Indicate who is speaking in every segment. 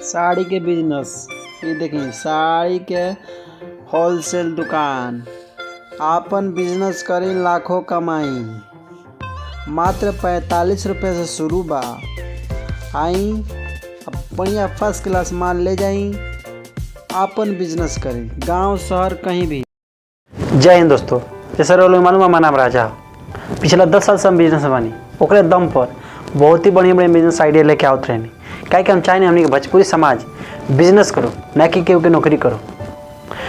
Speaker 1: साड़ी के बिजनेस। ये देखिए साड़ी के होलसेल दुकान। आपन बिजनेस करी लाखों कमाई। मात्र 45 रुपये से शुरू बा। आई बढ़िया फर्स्ट क्लास माल ले जाई, आपन बिजनेस करी गांव शहर कहीं भी।
Speaker 2: जय हिंद दोस्तों। जैसा लोग मालूम हमारा नाम राजा। पिछला 10 साल से हम बिजनेस बानी, ओकरे दम पर बहुत ही बढ़िया बिजनेस आइडिया लेके आवत रहनी। क्या कि हम चाहे हमनी के भोजपुरी समाज बिजनेस करो, न कि केहू के नौकरी करो।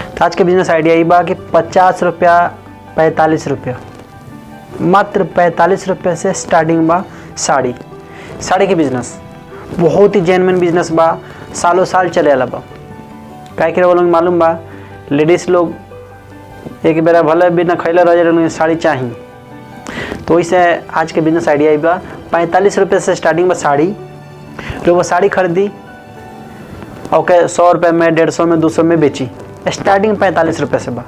Speaker 2: तो आज के बिजनेस आइडिया ये बा कि 50 रुपया 45 रुपया, मात्र 45 रुपये से स्टार्टिंग बा साड़ी के बिजनेस। बहुत ही जेन्युइन बिजनेस बा, सालों साल चले वाला बा। क्या कि वो लोग मालूम बा लेडीज़ लोग एक बेरा भले बिना खैले रह जाए साड़ी चाहिए। तो इसे आज के बिजनेस आइडिया बा 45 रुपये से स्टार्टिंग में साड़ी। लोग वो साड़ी खरीदी ओके 100 रुपये में, 150 में, 200 में बेची। स्टार्टिंग 45 रुपये से बा।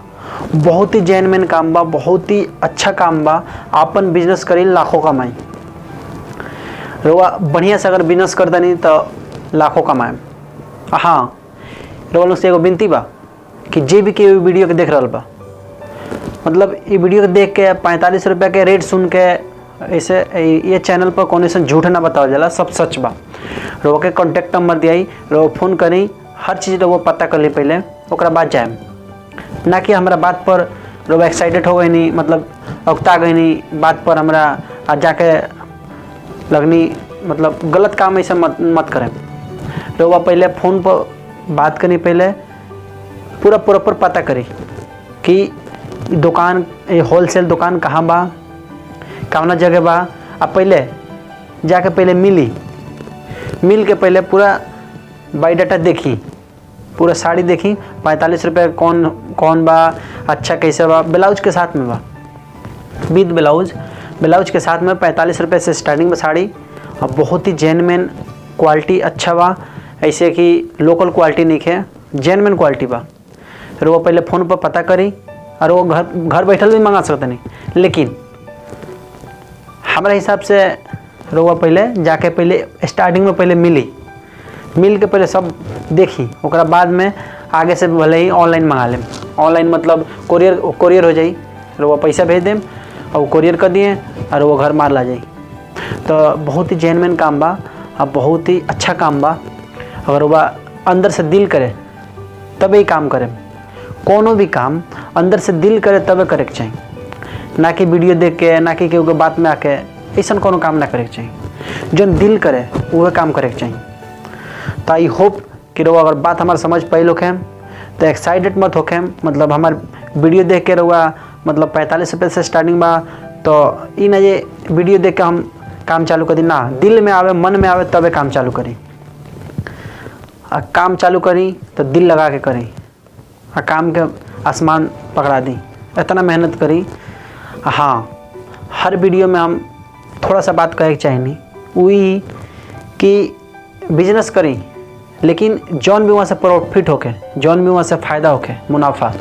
Speaker 2: बहुत ही जेन्युइन काम बा, बहुत ही अच्छा काम बा। आपन बिजनेस करी लाखों कमाई। रोवा बढ़िया से अगर बिजनेस करता नहीं तो लाखों कमाए। हाँ, रोवा लोग से एगो विनती बा कि जे भी के वीडियो के देख रहा बा, मतलब ये वीडियो के देख के 45 रुपये के रेट सुन के ऐसे ये चैनल पर कौन सा झूठ ना बताओ जाला, सब सच बा। रोवा के कॉन्टैक्ट नंबर दियाई, रोवा फ़ोन करी, हर चीज़ रोवा पता कर ली पहले, ओकरा बाद जाए। ना कि हमारा बात पर रोवा एक्साइटेड हो गई नहीं, मतलब उकता गई नहीं बात पर हमरा आज जाके लगनी, मतलब गलत काम ऐसा मत करें। रोवा पहले फ़ोन पर बात करी, पहले पूरा प्रॉपर पता करी कि दुकान होलसेल दुकान कहाँ बा, कौना जगह बा। अब पहले जाके पहले मिल के पहले पूरा बायोडाटा देखी, पूरा साड़ी देखी। 45 रुपये कौन बा, अच्छा कैसे बा, ब्लाउज के साथ में बा, विद ब्लाउज के साथ में 45 रुपये से स्टार्टिंग में साड़ी। और बहुत ही जेन्युइन क्वालिटी अच्छा बा, ऐसे कि लोकल क्वालिटी नहीं है, जेन्युइन क्वालिटी बा। फिर वो पहले फ़ोन पर पता करी और वो घर बैठल भी मंगा सकते नहीं। लेकिन हमारे हिसाब से रोवा पहले जाके पहले स्टार्टिंग में पहले मिल के पहले सब देखी, ओकरा बाद में आगे से भले ही ऑनलाइन मंगा लें। ऑनलाइन मतलब कोरियर हो जाई, रोवा पैसा भेज दें और कोरियर कर दिए और वो घर मार ला जाई। तो बहुत ही जेन्युइन काम बा और बहुत ही अच्छा काम बा। अगर रोवा अंदर से दिल करे तब ही काम करें। कोनो भी काम अंदर से दिल करे तबे करे के चाहिए, ना कि वीडियो देख के, ना कि केहू के बात में आके ऐसा कोनो काम ना करे के चाहिए। जो दिल करे वह काम करे के चाहिए। तो आई होप कि रहुआ अगर बात हमारे समझ पाई लोग हैं तो एक्साइटेड मत होके, मतलब हमारे वीडियो देख के रहुआ मतलब 45 रुपये से स्टार्टिंग बा। तो इ ना ये वीडियो देख के हम काम चालू कर दी, ना, दिल में आवे मन में आवे तबे काम चालू करी। और काम चालू करी तो दिल लगा के करी, और काम के आसमान पकड़ा दी, इतना मेहनत करी। हाँ, हर वीडियो में हम थोड़ा सा बात कहे चाहिए वही कि बिजनेस करी, लेकिन जौन भी वहाँ से प्रॉफिट होके, जौन भी वहाँ से फ़ायदा होके, मुनाफा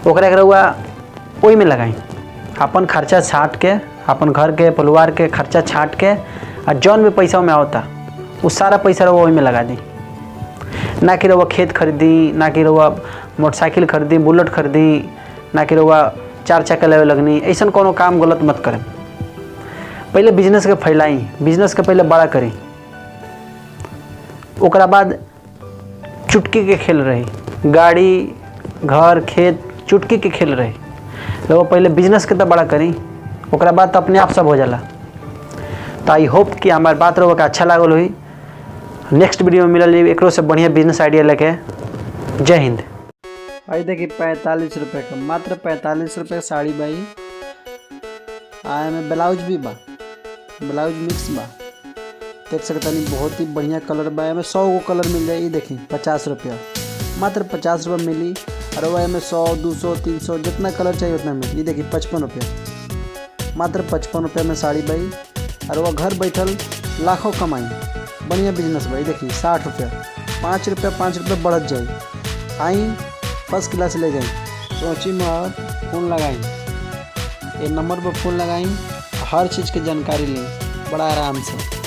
Speaker 2: ओकरा रहुआ वही में लगाई। अपन खर्चा छाट के, अपन घर के परिवार के खर्चा छाट के, और जौन भी पैसा में आवता वो सारा पैसा रहुआ वही में लगा दी। ना कि रहुआ खेत खरीदी, ना कि रहुआ मोटरसाइकिल खरीदी, बुलेट खरीदी, ना कि रहुआ 4 चक्का लेवे लगनी। ऐसा कोनो काम गलत मत करें। पहले बिजनेस के फैलाई, बिजनेस के पहले बड़ा करी, ओकरा बाद चुटकी के खेल रही। गाड़ी घर खेत चुटकी के खेल रही। लोग पहले बिजनेस के तो बड़ा करी, ओकरा बाद तो अपने आप सब हो जाला। तो आई होप कि हमारे बात रहो अच्छा लागल हुई। नेक्स्ट वीडियो में मिलल एक से बढ़िया बिजनेस आइडिया लेके। जय हिंद।
Speaker 1: आई देखिए 45 रुपये का, मात्र 45 रुपये साड़ी बाई। आए में ब्लाउज भी बा, ब्लाउज मिक्स बा, देख सकता नहीं। बहुत ही बढ़िया कलर बा, में 100 गो कलर मिल जाए। ये देखिए 50 रुपया, मात्र 50 रुपये मिली। और वह में 100, 200, 300 जितना कलर चाहिए उतना मिली। ये देखिए 55 रुपया, मात्र 55 रुपये में साड़ी बाई। और वह घर बैठल लाखों कमाई, बढ़िया बिजनेस भाई। देखिए 60 रुपया, 5 रुपया बढ़त जाए। आई फर्स्ट क्लास ले जाए, सोची में और फ़ोन लगाई, ये नंबर पर फ़ोन लगाई, हर चीज़ की जानकारी लें बड़ा आराम से।